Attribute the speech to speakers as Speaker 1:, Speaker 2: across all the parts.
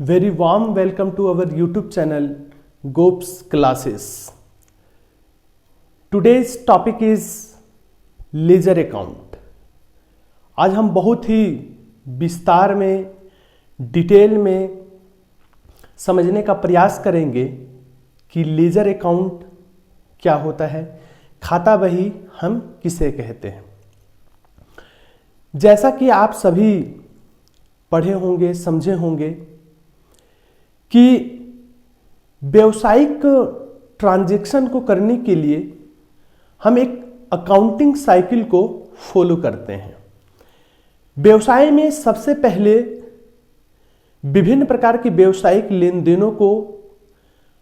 Speaker 1: Very warm welcome to our YouTube channel Gops Classes. Today's topic is ledger account. आज हम बहुत ही विस्तार में डिटेल में समझने का प्रयास करेंगे कि लेजर अकाउंट क्या होता है, खाता बही हम किसे कहते हैं. जैसा कि आप सभी पढ़े होंगे, समझे होंगे कि व्यावसायिक ट्रांजैक्शन को करने के लिए हम एक अकाउंटिंग साइकिल को फॉलो करते हैं. व्यवसाय में सबसे पहले विभिन्न प्रकार के व्यावसायिक लेन देनों को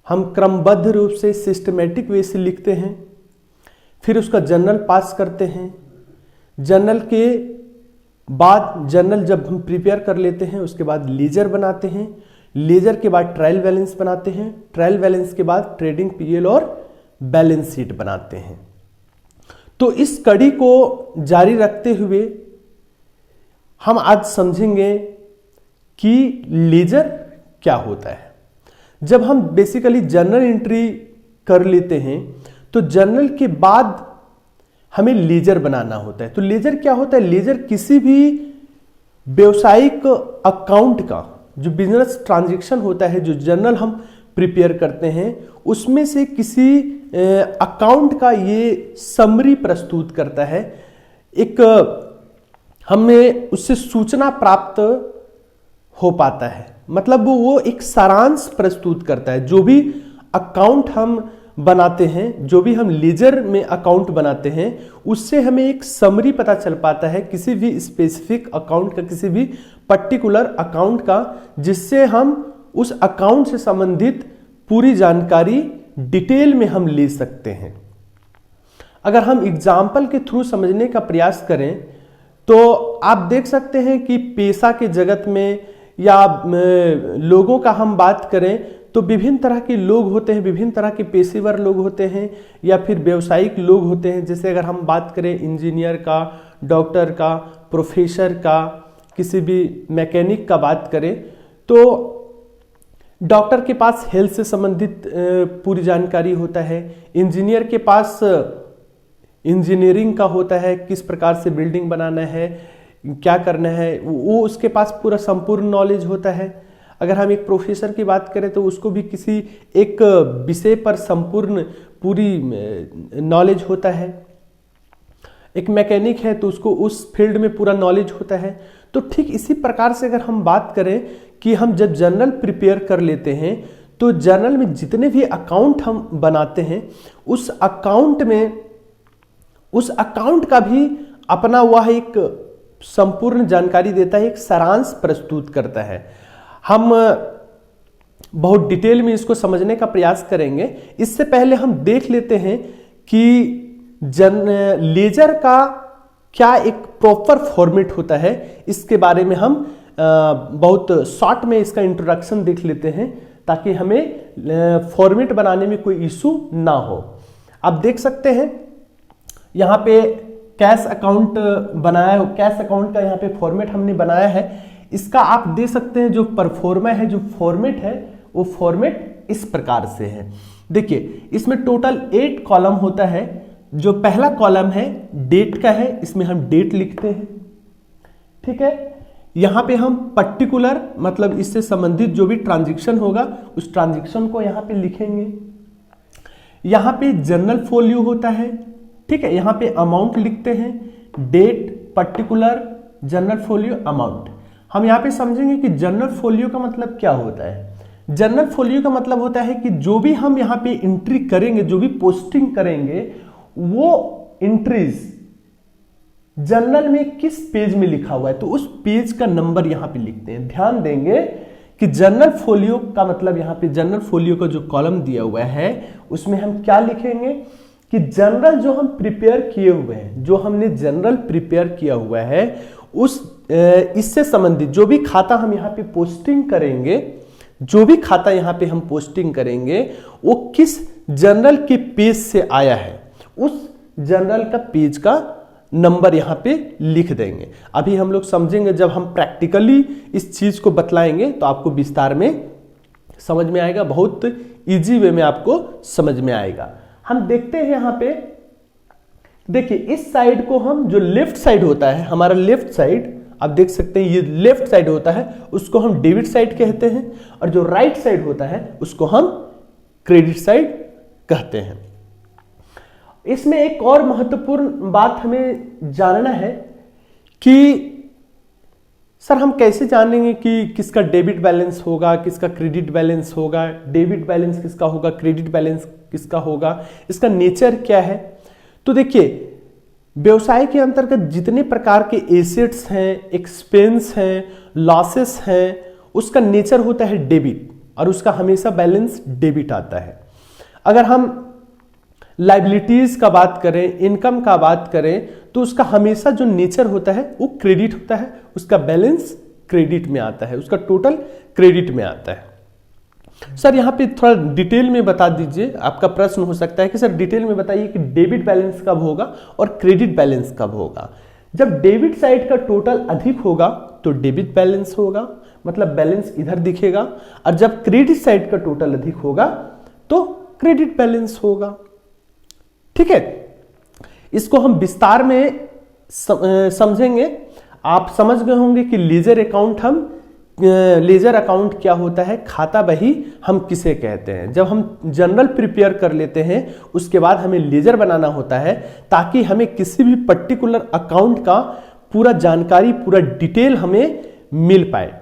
Speaker 1: हम क्रमबद्ध रूप से सिस्टमेटिक वे से लिखते हैं, फिर उसका जर्नल पास करते हैं. जर्नल के बाद जर्नल जब हम प्रिपेयर कर लेते हैं उसके बाद लेजर बनाते हैं. लेजर के बाद ट्रायल बैलेंस बनाते हैं. ट्रायल बैलेंस के बाद ट्रेडिंग पीएल और बैलेंस शीट बनाते हैं. तो इस कड़ी को जारी रखते हुए हम आज समझेंगे कि लेजर क्या होता है. जब हम बेसिकली जर्नल एंट्री कर लेते हैं तो जर्नल के बाद हमें लेजर बनाना होता है. तो लेजर क्या होता है? लेजर किसी भी व्यवसायिक अकाउंट का जो बिजनेस ट्रांजैक्शन होता है, जो जर्नल हम प्रिपेयर करते हैं, उसमें से किसी अकाउंट का ये समरी प्रस्तुत करता है. एक हमें उससे सूचना प्राप्त हो पाता है, मतलब वो एक सारांश प्रस्तुत करता है. जो भी अकाउंट हम बनाते हैं, जो भी हम लेजर में अकाउंट बनाते हैं, उससे हमें एक समरी पता चल पाता है किसी भी स्पेसिफिक अकाउंट का, किसी भी पर्टिकुलर अकाउंट का, जिससे हम उस अकाउंट से संबंधित पूरी जानकारी डिटेल में हम ले सकते हैं. अगर हम एग्जाम्पल के थ्रू समझने का प्रयास करें तो आप देख सकते हैं कि पेशा के जगत में या लोगों का हम बात करें तो विभिन्न तरह के लोग होते हैं, विभिन्न तरह के पेशेवर लोग होते हैं या फिर व्यावसायिक लोग होते हैं. जैसे अगर हम बात करें इंजीनियर का, डॉक्टर का, प्रोफेसर का, किसी भी मैकेनिक का बात करें तो डॉक्टर के पास हेल्थ से संबंधित पूरी जानकारी होता है. इंजीनियर के पास इंजीनियरिंग का होता है, किस प्रकार से बिल्डिंग बनाना है, क्या करना है, वो उसके पास पूरा संपूर्ण नॉलेज होता है. अगर हम एक प्रोफेसर की बात करें तो उसको भी किसी एक विषय पर संपूर्ण पूरी नॉलेज होता है. एक मैकेनिक है तो उसको उस फील्ड में पूरा नॉलेज होता है. तो ठीक इसी प्रकार से अगर हम बात करें कि हम जब जर्नल प्रिपेयर कर लेते हैं तो जर्नल में जितने भी अकाउंट हम बनाते हैं उस अकाउंट का भी अपना वह एक संपूर्ण जानकारी देता है, एक सारांश प्रस्तुत करता है. हम बहुत डिटेल में इसको समझने का प्रयास करेंगे. इससे पहले हम देख लेते हैं कि लेजर का क्या एक प्रॉपर फॉर्मेट होता है. इसके बारे में हम बहुत शॉर्ट में इसका इंट्रोडक्शन देख लेते हैं ताकि हमें फॉर्मेट बनाने में कोई इशू ना हो. आप देख सकते हैं यहाँ पे कैश अकाउंट बनाया है, कैश अकाउंट का यहाँ पे फॉर्मेट हमने बनाया है. इसका आप दे सकते हैं जो परफॉर्मा है, जो फॉर्मेट है, वो फॉर्मेट इस प्रकार से है. देखिए इसमें टोटल 8 कॉलम होता है. जो पहला कॉलम है डेट का है, इसमें हम डेट लिखते हैं. ठीक है, यहां पे हम पर्टिकुलर मतलब इससे संबंधित जो भी ट्रांजैक्शन होगा उस ट्रांजैक्शन को यहां पे लिखेंगे. यहां पे जर्नल फोलियो होता है. ठीक है, यहां पे अमाउंट लिखते हैं, date, particular, journal folio, amount. हम यहाँ पे समझेंगे कि जर्नल फोलियो का मतलब क्या होता है. जर्नल फोलियो का मतलब होता है कि जो भी हम यहाँ पे एंट्री करेंगे, जो भी पोस्टिंग करेंगे, वो एंट्रीज जर्नल में किस पेज में लिखा हुआ है तो उस पेज का नंबर यहाँ पे लिखते हैं. ध्यान देंगे कि जर्नल फोलियो का मतलब यहाँ पे जर्नल फोलियो का जो कॉलम दिया हुआ है उसमें हम क्या लिखेंगे कि जर्नल जो हम प्रिपेयर किए हुए हैं, जो हमने जर्नल प्रिपेयर किया हुआ है, उस इससे संबंधित जो भी खाता हम यहाँ पे पोस्टिंग करेंगे, जो भी खाता यहाँ पे हम पोस्टिंग करेंगे वो किस जर्नल के पेज से आया है, उस जर्नल का पेज का नंबर यहाँ पे लिख देंगे। अभी हम लोग समझेंगे, जब हम प्रैक्टिकली इस चीज को बतलाएंगे तो आपको विस्तार में समझ में आएगा, बहुत इजी वे में आपको समझ में आएगा। हम देखते हैं यहाँ पे, देखिए इस साइड को हम, जो लेफ्ट साइड होता है हमारा, लेफ्ट साइड आप देख सकते हैं ये लेफ्ट साइड होता है, उसको हम डेबिट साइड कहते हैं, और जो राइट साइड होता है उसको हम क्रेडिट साइड कहते हैं। इसमें एक और महत्वपूर्ण बात हमें जानना है कि सर हम कैसे जानेंगे कि किसका डेबिट बैलेंस होगा, किसका क्रेडिट बैलेंस होगा, डेबिट बैलेंस किसका होगा, क्रेडिट बैलेंस किसका होगा, इसका नेचर क्या है। तो देखिए व्यवसाय के अंतर्गत जितने प्रकार के एसेट्स हैं, एक्सपेंस हैं, लॉसेस हैं, उसका नेचर होता है डेबिट, और उसका हमेशा बैलेंस डेबिट आता है। अगर हम लाइबिलिटीज का बात करें, इनकम का बात करें, तो उसका हमेशा जो नेचर होता है वो क्रेडिट होता है, उसका बैलेंस क्रेडिट में आता है, उसका टोटल क्रेडिट में आता है। सर यहाँ पे थोड़ा डिटेल में बता दीजिए, आपका प्रश्न हो सकता है कि सर डिटेल में बताइए कि डेबिट बैलेंस कब होगा और क्रेडिट बैलेंस कब होगा। जब डेबिट साइड का टोटल अधिक होगा तो डेबिट बैलेंस होगा, मतलब बैलेंस इधर दिखेगा, और जब क्रेडिट साइड का टोटल अधिक होगा तो क्रेडिट बैलेंस होगा। ठीक है, इसको हम विस्तार में समझेंगे। आप समझ गए होंगे कि लीजर अकाउंट, हम लेजर अकाउंट क्या होता है, खाता बही हम किसे कहते हैं। जब हम जनरल प्रिपेयर कर लेते हैं उसके बाद हमें लेजर बनाना होता है, ताकि हमें किसी भी पर्टिकुलर अकाउंट का पूरा जानकारी, पूरा डिटेल हमें मिल पाए।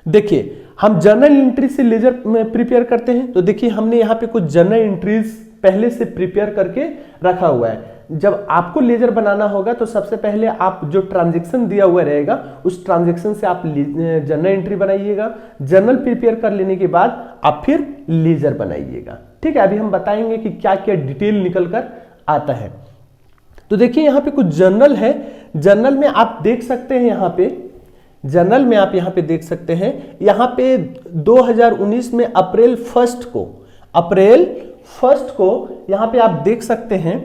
Speaker 1: देखिए हम जर्नल एंट्री से लेजर में प्रिपेयर करते हैं, तो देखिए हमने यहाँ पे कुछ जर्नल एंट्रीज पहले से प्रिपेयर करके रखा हुआ है। जब आपको लेजर बनाना होगा तो सबसे पहले आप जो ट्रांजैक्शन दिया हुआ रहेगा उस ट्रांजैक्शन से आप जर्नल एंट्री बनाइएगा। जर्नल प्रिपेयर कर लेने के बाद आप फिर लेजर बनाइएगा। ठीक है, अभी हम बताएंगे कि क्या क्या डिटेल निकल कर आता है। तो देखिए यहाँ पे कुछ जर्नल है, जर्नल में आप देख सकते हैं, यहाँ पे जर्नल में आप यहाँ पे देख सकते हैं, यहाँ पे 2019 में अप्रैल 1 को यहाँ पे आप देख सकते हैं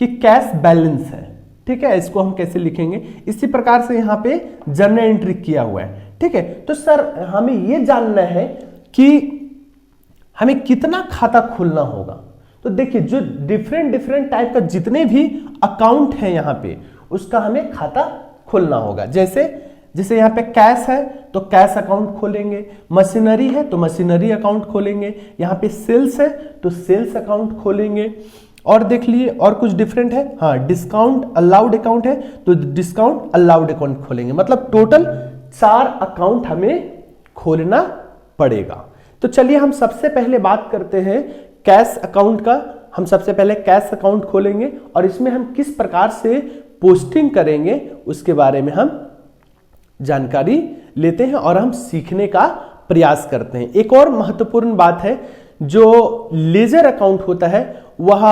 Speaker 1: कि कैश बैलेंस है। ठीक है, इसको हम कैसे लिखेंगे, इसी प्रकार से यहाँ पे जर्नल एंट्री किया हुआ है। ठीक है, तो सर हमें ये जानना है कि हमें कितना खाता खोलना होगा। तो देखिए जो डिफरेंट टाइप का जितने भी अकाउंट है यहाँ पे, उसका हमें खाता खोलना होगा। जैसे यहाँ पे कैश है तो कैश अकाउंट खोलेंगे, मशीनरी है तो मशीनरी अकाउंट खोलेंगे, यहाँ पे सेल्स है तो सेल्स अकाउंट खोलेंगे। और देख लिए और कुछ डिफरेंट है, हाँ डिस्काउंट अलाउड अकाउंट है तो डिस्काउंट अलाउड अकाउंट खोलेंगे। मतलब टोटल 4 अकाउंट हमें खोलना पड़ेगा। तो चलिए हम सबसे पहले बात करते हैं कैश अकाउंट का। हम सबसे पहले कैश अकाउंट खोलेंगे और इसमें हम किस प्रकार से पोस्टिंग करेंगे उसके बारे में हम जानकारी लेते हैं और हम सीखने का प्रयास करते हैं। एक और महत्वपूर्ण बात है, जो लेजर अकाउंट होता है वह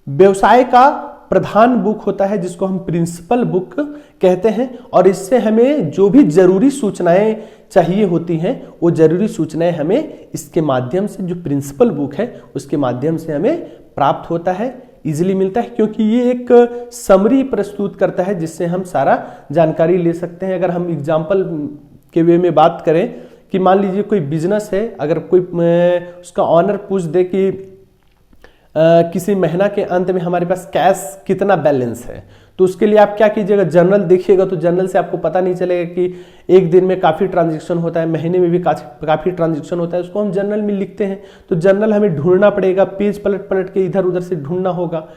Speaker 1: व्यवसाय का प्रधान बुक होता है, जिसको हम प्रिंसिपल बुक कहते हैं, और इससे हमें जो भी जरूरी सूचनाएं चाहिए होती हैं वो जरूरी सूचनाएं हमें इसके माध्यम से, जो प्रिंसिपल बुक है उसके माध्यम से हमें प्राप्त होता है, इजीली मिलता है, क्योंकि ये एक समरी प्रस्तुत करता है जिससे हम सारा जानकारी ले सकते हैं। अगर हम एग्जाम्पल के वे में बात करें कि मान लीजिए कोई बिजनेस है, अगर कोई उसका ऑनर पूछ दे कि किसी महीना के अंत में हमारे पास कैश कितना बैलेंस है, तो उसके लिए आप क्या कीजिएगा, जर्नल देखिएगा, तो जर्नल से आपको पता नहीं चलेगा कि एक दिन में काफ़ी ट्रांजैक्शन होता है, महीने में भी काफ़ी ट्रांजैक्शन होता है, उसको हम जर्नल में लिखते हैं। तो जर्नल हमें ढूंढना पड़ेगा, पेज पलट के इधर उधर से ढूंढना होगा।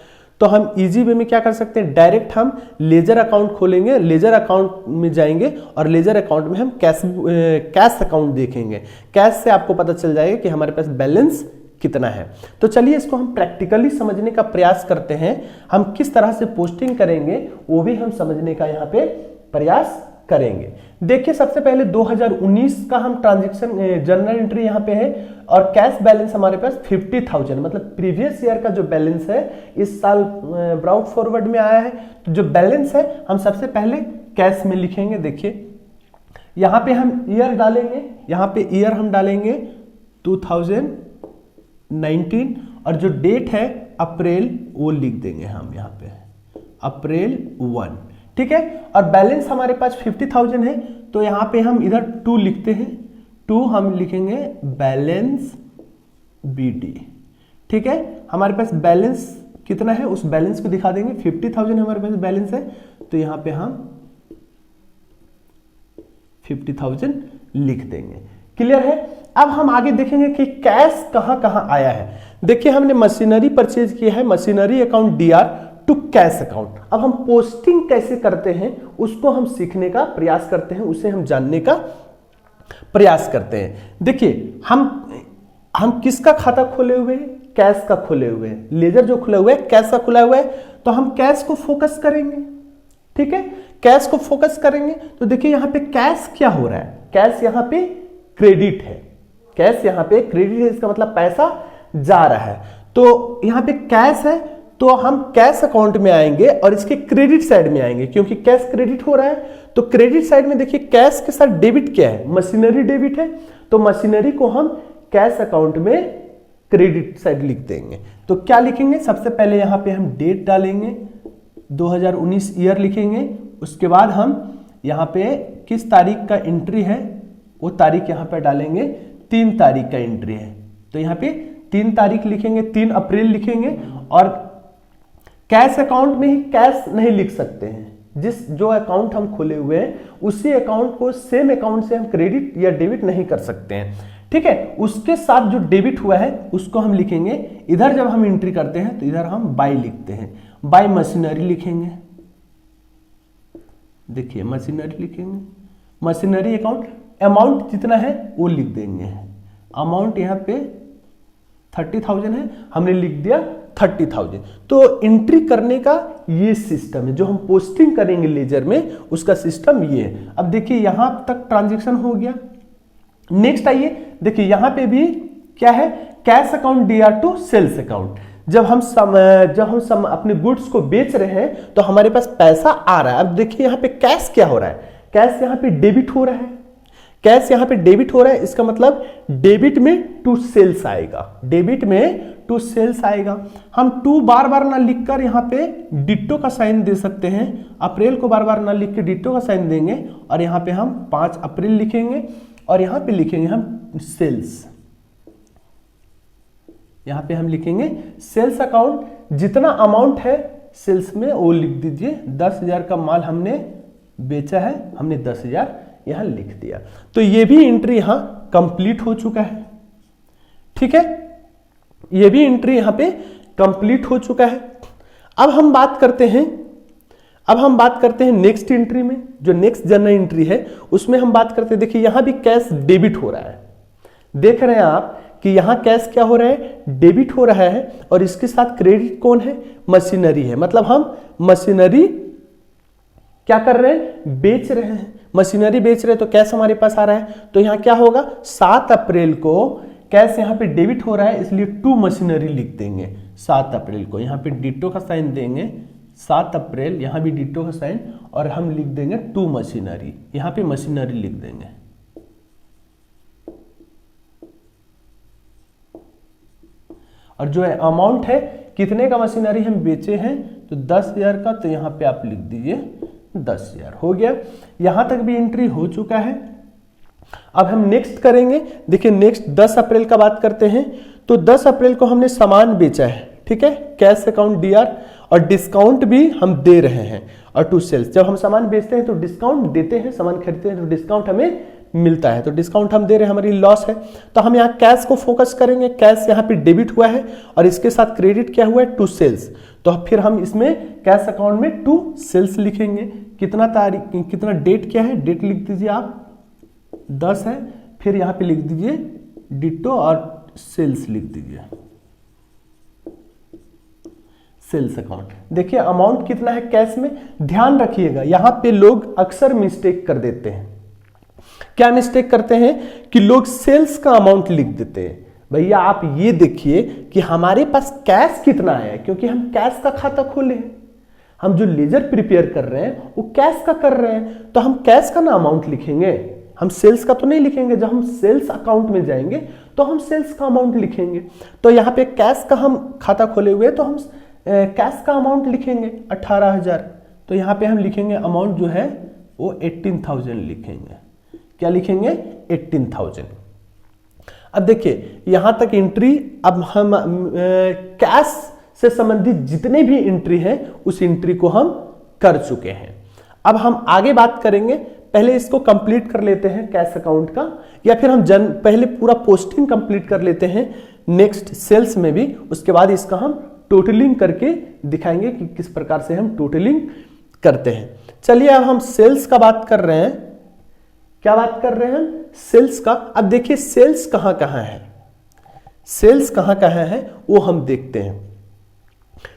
Speaker 1: तो हम इजी वे में क्या कर सकते हैं, डायरेक्ट हम लेजर अकाउंट खोलेंगे, लेजर अकाउंट में जाएंगे और लेजर अकाउंट में हम कैश अकाउंट देखेंगे। कैश से आपको पता चल जाएगा कि हमारे पास बैलेंस कितना है। तो चलिए इसको हम प्रैक्टिकली समझने का प्रयास करते हैं। हम किस तरह से पोस्टिंग करेंगे वो भी हम समझने का यहाँ पे प्रयास करेंगे। देखिए सबसे पहले 2019 का हम ट्रांजैक्शन जर्नल एंट्री यहाँ पे है और कैश बैलेंस हमारे पास 50,000, मतलब प्रीवियस ईयर का जो बैलेंस है इस साल ब्राउट फॉरवर्ड में आया है। तो जो बैलेंस है हम सबसे पहले कैश में लिखेंगे। देखिए यहाँ पे हम ईयर डालेंगे, यहाँ पे ईयर हम डालेंगे 2019 और जो डेट है अप्रैल वो लिख देंगे हम यहाँ पे अप्रैल 1, ठीक है। और बैलेंस हमारे पास 50,000 है, तो यहाँ पे हम इधर 2 लिखते हैं, 2 हम लिखेंगे बैलेंस BD, ठीक है। हमारे पास बैलेंस कितना है उस बैलेंस को दिखा देंगे, 50,000 हमारे पास बैलेंस है, तो यहाँ पे हम 50,000 लिख देंगे। क्लियर है। अब हम आगे देखेंगे कि कैश कहां कहां आया है। देखिए हमने मशीनरी परचेज किया है, machinery account DR to cash account. अब हम पोस्टिंग कैसे करते हैं उसको हम सीखने का प्रयास करते हैं, उसे हम जानने का प्रयास करते हैं। देखिए हम किसका खाता खोले हुए हैं, कैश का खोले हुए हैं। लेजर जो खुला हुआ है कैश का खुला हुआ है, तो हम कैश को फोकस करेंगे, ठीक है। कैश को फोकस करेंगे तो देखिए यहां पे कैश क्या हो रहा है, कैश यहां पे क्रेडिट है, कैश यहां पे क्रेडिट है, इसका मतलब पैसा जा रहा है। तो यहां पे कैश है तो हम कैश अकाउंट में आएंगे और इसके क्रेडिट साइड में आएंगे, क्योंकि कैश क्रेडिट हो रहा है। तो क्रेडिट साइड में देखिए कैश के साथ डेबिट क्या है, मशीनरी डेबिट है, तो मशीनरी को हम कैश अकाउंट में क्रेडिट साइड लिख देंगे। तो क्या लिखेंगे, सबसे पहले यहां पे हम डेट डालेंगे, 2019 ईयर लिखेंगे। उसके बाद हम यहां पे किस तारीख का एंट्री है वो तारीख यहां पे डालेंगे, 3 तारीख का एंट्री है, तो यहां पे 3 तारीख लिखेंगे, 3 अप्रैल लिखेंगे। और कैश अकाउंट में ही कैश नहीं लिख सकते हैं, जो अकाउंट हम खोले हुए हैं उसी अकाउंट को सेम अकाउंट से हम क्रेडिट या डेबिट नहीं कर सकते हैं, ठीक है। उसके साथ जो डेबिट हुआ है उसको हम लिखेंगे। इधर जब हम एंट्री करते हैं तो इधर हम बाय लिखते हैं, बाय मशीनरी लिखेंगे। देखिए मशीनरी लिखेंगे, मशीनरी अकाउंट, अमाउंट जितना है वो लिख देंगे। अमाउंट यहाँ पे 30,000 है, हमने लिख दिया 30,000। तो एंट्री करने का ये सिस्टम है, जो हम पोस्टिंग करेंगे लेजर में उसका सिस्टम ये है। अब देखिए यहां तक ट्रांजैक्शन हो गया। नेक्स्ट आइए, देखिए यहां पे भी क्या है, cash account DR to sales account. जब हम अपने गुड्स को बेच रहे हैं तो हमारे पास पैसा आ रहा है। अब देखिए यहां पे कैश क्या हो रहा है, कैश यहां पे डेबिट हो रहा है, कैश यहां पे डेबिट हो रहा है, इसका मतलब डेबिट में टू सेल्स आएगा, डेबिट में टू सेल्स आएगा। हम 2 बार बार ना लिखकर यहां पे डिट्टो का साइन दे सकते हैं, अप्रैल को बार बार ना लिख के डिट्टो का साइन देंगे और यहां पे हम 5 अप्रैल लिखेंगे और यहां पे लिखेंगे हम सेल्स, यहां पे हम लिखेंगे सेल्स अकाउंट। जितना अमाउंट है सेल्स में वो लिख दीजिए, 10,000 का माल हमने बेचा है, हमने 10,000 यहां लिख दिया। तो ये भी एंट्री यहां कंप्लीट हो चुका है, ठीक है, ये भी एंट्री यहां पे कंप्लीट हो चुका है। अब हम बात करते हैं नेक्स्ट एंट्री में, जो नेक्स्ट जर्नल एंट्री है उसमें हम बात करते हैं। देखिए यहां भी कैश डेबिट हो रहा है, देख रहे हैं आप कि यहां कैश क्या हो रहा है, डेबिट हो रहा है, और इसके साथ क्रेडिट कौन है, मशीनरी है। मतलब हम मशीनरी क्या कर रहे हैं, बेच रहे हैं, मशीनरी बेच रहे हैं, तो कैश हमारे पास आ रहा है। तो यहां क्या होगा, 7 अप्रैल को कैश यहां पे डेबिट हो रहा है, इसलिए टू मशीनरी लिख देंगे 7 अप्रैल को। यहां पे डिट्टो का साइन देंगे, 7 अप्रैल, यहां भी डिट्टो का साइन, और हम लिख देंगे टू मशीनरी, यहां पे मशीनरी लिख देंगे। और जो है अमाउंट है, कितने का मशीनरी हम बेचे हैं, तो 10,000 का, तो यहां पे आप लिख दीजिए 10,000। हो गया, यहां तक भी एंट्री हो चुका है। अब हम नेक्स्ट करेंगे। देखिए नेक्स्ट 10 अप्रैल का बात करते हैं। तो 10 अप्रैल को हमने सामान बेचा है, ठीक है, कैश अकाउंट DR, और डिस्काउंट भी हम दे रहे हैं। और टू सेल्स, जब हम सामान बेचते हैं तो डिस्काउंट देते हैं, सामान खरीदते हैं तो डिस्काउंट हमें मिलता है, तो डिस्काउंट हम दे रहे हैं, हमारी लॉस है। तो हम यहाँ कैश को फोकस करेंगे, कैश यहाँ पे डेबिट हुआ है और इसके साथ क्रेडिट क्या हुआ है, टू सेल्स। तो फिर हम इसमें कैश अकाउंट में टू सेल्स लिखेंगे। कितना तारीख, कितना डेट क्या है, डेट लिख दीजिए आप 10 है, फिर यहाँ पे लिख दीजिए डिट्टो और सेल्स लिख दीजिए, सेल्स अकाउंट। देखिए अमाउंट कितना है कैश में, ध्यान रखिएगा यहां पे लोग अक्सर मिस्टेक कर देते हैं। क्या मिस्टेक करते हैं कि लोग सेल्स का अमाउंट लिख देते हैं। भैया आप ये देखिए कि हमारे पास कैश कितना है, क्योंकि हम कैश का खाता खोले हैं, हम जो लेजर प्रिपेयर कर रहे हैं वो कैश का कर रहे हैं, तो हम कैश का ना अमाउंट लिखेंगे, हम सेल्स का तो नहीं लिखेंगे। जब हम सेल्स अकाउंट में जाएंगे तो हम सेल्स का अमाउंट लिखेंगे। तो यहाँ पे कैश का हम खाता खोले हुए हैं, तो हम कैश का अमाउंट लिखेंगे 18,000, तो यहाँ पे हम लिखेंगे अमाउंट जो है वो 18,000 लिखेंगे। क्या लिखेंगे? 18,000। अब देखिए यहां तक एंट्री, अब हम कैश से संबंधित जितने भी एंट्री है उस एंट्री को हम कर चुके हैं। अब हम आगे बात करेंगे, पहले इसको कंप्लीट कर लेते हैं कैश अकाउंट का, या फिर हम पहले पूरा पोस्टिंग कंप्लीट कर लेते हैं नेक्स्ट सेल्स में भी, उसके बाद इसका हम टोटलिंग करके दिखाएंगे कि किस प्रकार से हम टोटलिंग करते हैं। चलिए अब हम सेल्स का बात कर रहे हैं। क्या बात कर रहे हैं? सेल्स का। अब देखिए सेल्स कहां कहां है, सेल्स कहां कहां है वो हम देखते हैं।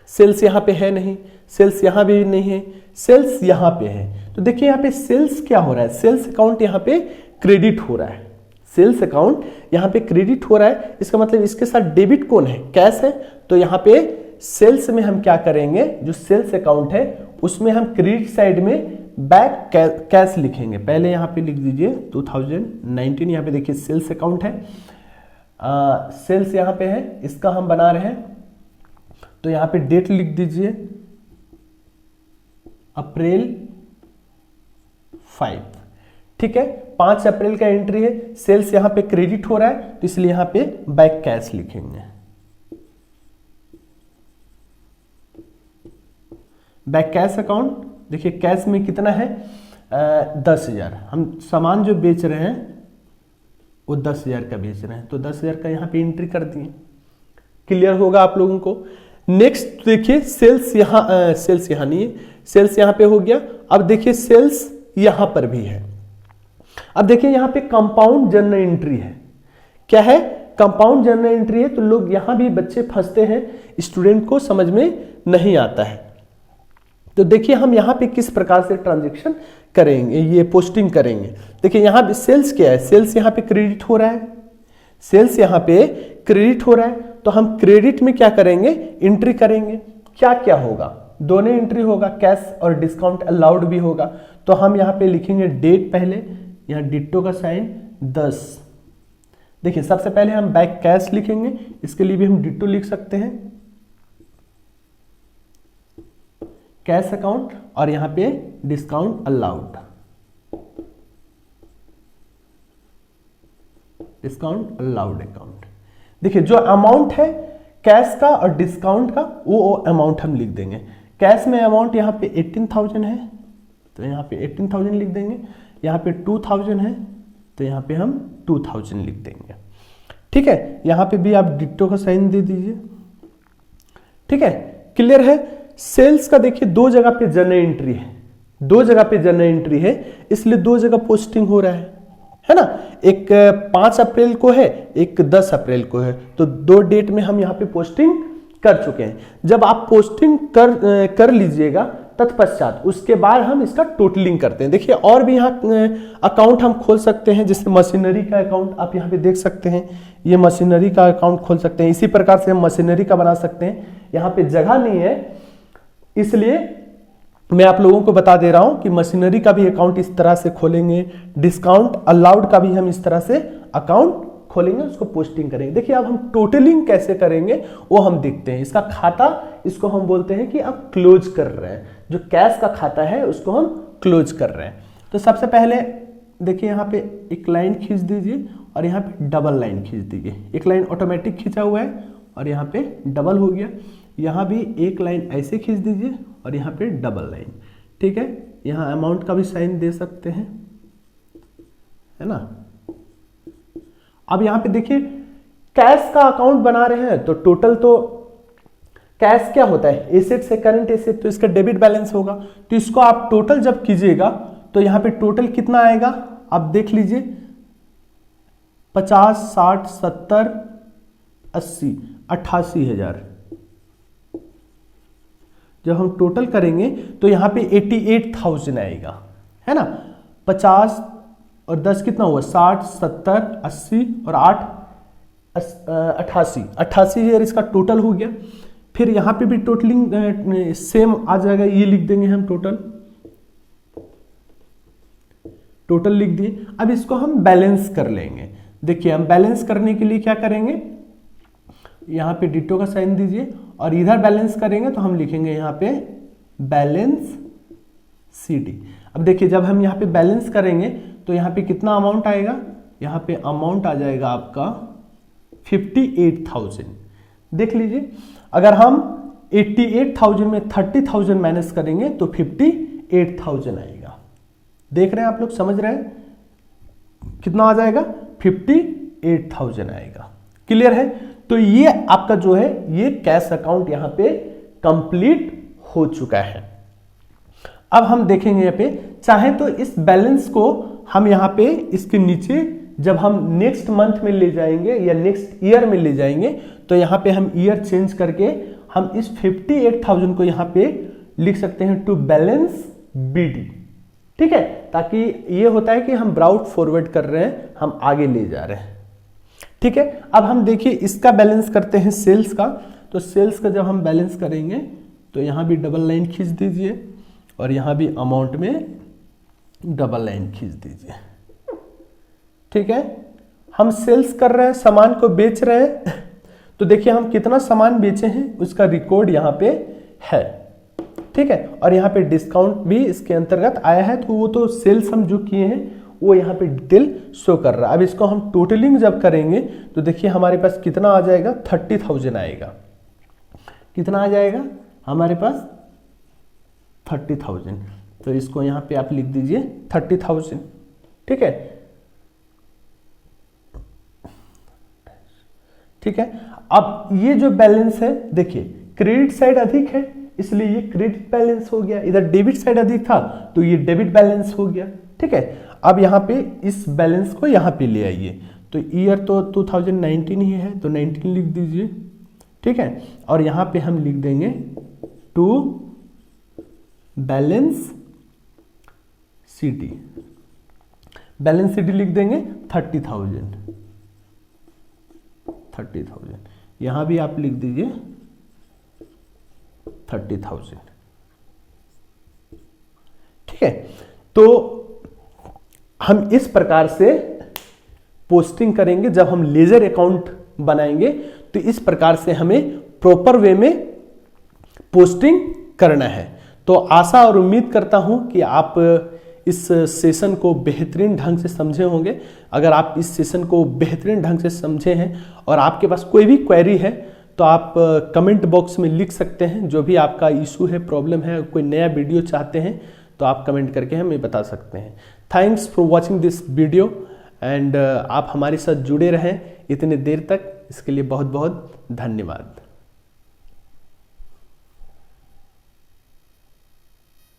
Speaker 1: सेल्स यहां पे है नहीं, सेल्स यहां भी नहीं है, सेल्स यहां पे है। तो देखिए यहां पे सेल्स क्या हो रहा है, सेल्स अकाउंट यहां पे क्रेडिट हो रहा है, सेल्स अकाउंट यहां पे क्रेडिट हो रहा है। इसका मतलब इसके साथ डेबिट कौन है? कैश है। तो यहां पे सेल्स में हम क्या करेंगे, जो सेल्स अकाउंट है उसमें हम क्रेडिट साइड में बैक कैश लिखेंगे। पहले यहां पे लिख दीजिए 2019, यहां पे देखिए सेल्स अकाउंट है, सेल्स यहां पे है, इसका हम बना रहे हैं। तो यहां पे डेट लिख दीजिए अप्रैल 5, ठीक है, 5 अप्रैल का एंट्री है। सेल्स यहां पे क्रेडिट हो रहा है तो इसलिए यहां पे बैक कैश लिखेंगे। बैक कैश अकाउंट, देखिए कैश में कितना है 10,000, हम सामान जो बेच रहे हैं वो 10,000 का बेच रहे हैं, तो 10,000 का यहाँ पे एंट्री कर दिए। क्लियर होगा आप लोगों को। नेक्स्ट देखिए सेल्स यहाँ नहीं है, सेल्स यहाँ पे हो गया। अब देखिए सेल्स यहाँ पर भी है। अब देखिए यहाँ पे कंपाउंड जर्नल एंट्री है। क्या है? कंपाउंड जर्नल एंट्री है। तो लोग यहाँ भी बच्चे फंसते हैं, स्टूडेंट को समझ में नहीं आता है। तो देखिए हम यहाँ पे किस प्रकार से ट्रांजैक्शन करेंगे, ये पोस्टिंग करेंगे। देखिए यहाँ पे सेल्स क्या है, सेल्स यहाँ पे क्रेडिट हो रहा है, सेल्स यहाँ पे क्रेडिट हो रहा है। तो हम क्रेडिट में क्या करेंगे, एंट्री करेंगे। क्या क्या होगा? दोनों एंट्री होगा, कैश और डिस्काउंट अलाउड भी होगा। तो हम यहाँ पे लिखेंगे डेट, पहले यहाँ डिट्टो का साइन 10। देखिए सबसे पहले हम बैक कैश लिखेंगे, इसके लिए भी हम डिट्टो लिख सकते हैं, कैश अकाउंट, और यहां पे discount allowed, discount allowed account. देखिए जो अमाउंट है कैश का और डिस्काउंट का वो अमाउंट हम लिख देंगे। कैश में अमाउंट यहाँ पे 18,000 है तो यहाँ पे 18,000 लिख देंगे, यहाँ पे 2,000 है तो यहाँ पे हम 2,000 लिख देंगे। ठीक है, यहाँ पे भी आप डिट्टो का साइन दे दीजिए। ठीक है, क्लियर है। सेल्स का देखिए दो जगह पे जर्नल एंट्री है, दो जगह पे जर्नल एंट्री है, इसलिए दो जगह पोस्टिंग हो रहा है ना। एक 5 अप्रैल को है, एक 10 अप्रैल को है, तो दो डेट में हम यहाँ पे पोस्टिंग कर चुके हैं। जब आप पोस्टिंग कर लीजिएगा तत्पश्चात उसके बाद हम इसका टोटलिंग करते हैं। देखिए और भी यहाँ अकाउंट हम खोल सकते हैं, जैसे मशीनरी का अकाउंट आप यहाँ पे देख सकते हैं, ये मशीनरी का अकाउंट खोल सकते हैं। इसी प्रकार से हम मशीनरी का बना सकते हैं। यहाँ पे जगह नहीं है इसलिए मैं आप लोगों को बता दे रहा हूं कि मशीनरी का भी अकाउंट इस तरह से खोलेंगे, डिस्काउंट अलाउड का भी हम इस तरह से अकाउंट खोलेंगे, उसको पोस्टिंग करेंगे। देखिए अब हम टोटलिंग कैसे करेंगे वो हम देखते हैं। इसका खाता, इसको हम बोलते हैं कि अब क्लोज कर रहे हैं, जो कैश का खाता है उसको हम क्लोज कर रहे हैं। तो सबसे पहले देखिए यहाँ पे एक लाइन खींच दीजिए और यहाँ पे डबल लाइन खींच दीजिए। एक लाइन ऑटोमेटिक खींचा हुआ है और यहाँ पे डबल हो गया। यहाँ भी एक लाइन ऐसे खींच दीजिए और यहाँ पे डबल लाइन। ठीक है, यहाँ अमाउंट का भी साइन दे सकते हैं, है ना। अब यहाँ पे देखिए कैश का अकाउंट बना रहे हैं तो टोटल, तो कैश क्या होता है, एसेट से करंट एसेट, तो इसका डेबिट बैलेंस होगा। तो इसको आप टोटल जब कीजिएगा तो यहाँ पे टोटल कितना आएगा आप देख लीजिए, 50, 60, 70, 80, 88,000। जब हम टोटल करेंगे तो यहाँ पे 88,000 आएगा, है ना। 50 और 10 कितना हुआ, 60, 70, 80 और 8 88,000 इसका टोटल हो गया। फिर यहाँ पे भी टोटलिंग सेम आ जाएगा, ये लिख देंगे हम टोटल लिख दिए। अब इसको हम बैलेंस कर लेंगे। देखिए हम बैलेंस करने के लिए क्या करेंगे, यहाँ पे डिटो का साइन दीजिए और इधर बैलेंस करेंगे तो हम लिखेंगे यहाँ पे बैलेंस CD। अब देखिए जब हम यहाँ पे बैलेंस करेंगे तो यहाँ पे कितना अमाउंट आएगा, यहाँ पे अमाउंट आ जाएगा आपका 58,000। देख लीजिए अगर हम 88,000 में 30,000 माइनस करेंगे तो 58,000 आएगा। देख रहे हैं आप लोग, समझ रहे हैं कितना आ जाएगा, 58,000 आएगा। क्लियर है। तो ये आपका जो है ये कैश अकाउंट यहां पे कंप्लीट हो चुका है। अब हम देखेंगे यहाँ पे, चाहे तो इस बैलेंस को हम यहाँ पे इसके नीचे जब हम नेक्स्ट मंथ में ले जाएंगे या नेक्स्ट ईयर में ले जाएंगे तो यहाँ पे हम ईयर चेंज करके हम इस 58,000 को यहाँ पे लिख सकते हैं टू बैलेंस BD। ठीक है, ताकि ये होता है कि हम ब्राउट फॉरवर्ड कर रहे हैं, हम आगे ले जा रहे हैं। ठीक है, अब हम देखिए इसका बैलेंस करते हैं सेल्स का। तो सेल्स का जब हम बैलेंस करेंगे तो यहाँ भी डबल लाइन खींच दीजिए और यहाँ भी अमाउंट में डबल लाइन खींच दीजिए। ठीक है, हम सेल्स कर रहे हैं, सामान को बेच रहे हैं, तो देखिए हम कितना सामान बेचे हैं उसका रिकॉर्ड यहाँ पे है। ठीक है, और यहाँ पे डिस्काउंट भी इसके अंतर्गत आया है, तो वो तो सेल्स हम जो किए हैं वो यहाँ पे डिटेल शो कर रहा है। अब इसको हम टोटलिंग जब करेंगे तो देखिए हमारे पास कितना आ जाएगा, 30,000 आएगा। कितना आ जाएगा हमारे पास, 30,000। तो इसको यहाँ पे आप लिख दीजिए 30,000। ठीक है, ठीक है। अब ये जो बैलेंस है देखिए क्रेडिट साइड अधिक है इसलिए ये क्रेडिट बैलेंस हो गया, इधर डेबिट साइड अधिक था तो ये डेबिट बैलेंस हो गया। ठीक है, अब यहाँ पे इस बैलेंस को यहाँ पे ले आइए, तो ईयर तो 2019 ही है तो 19 लिख दीजिए। ठीक है, और यहाँ पे हम लिख देंगे to balance CD। Balance CD लिख देंगे 30,000। यहां भी आप लिख दीजिए 30,000। ठीक है, तो हम इस प्रकार से पोस्टिंग करेंगे। जब हम लेजर अकाउंट बनाएंगे तो इस प्रकार से हमें प्रॉपर वे में पोस्टिंग करना है। तो आशा और उम्मीद करता हूं कि आप इस सेशन को बेहतरीन ढंग से समझे होंगे। अगर आप इस सेशन को बेहतरीन ढंग से समझे हैं और आपके पास कोई भी क्वेरी है तो आप कमेंट बॉक्स में लिख सकते हैं। जो भी आपका इशू है, प्रॉब्लम है, कोई नया वीडियो चाहते हैं तो आप कमेंट करके हमें बता सकते हैं। Thanks for watching this video and आप हमारे साथ जुड़े रहें इतने देर तक, इसके लिए बहुत बहुत धन्यवाद।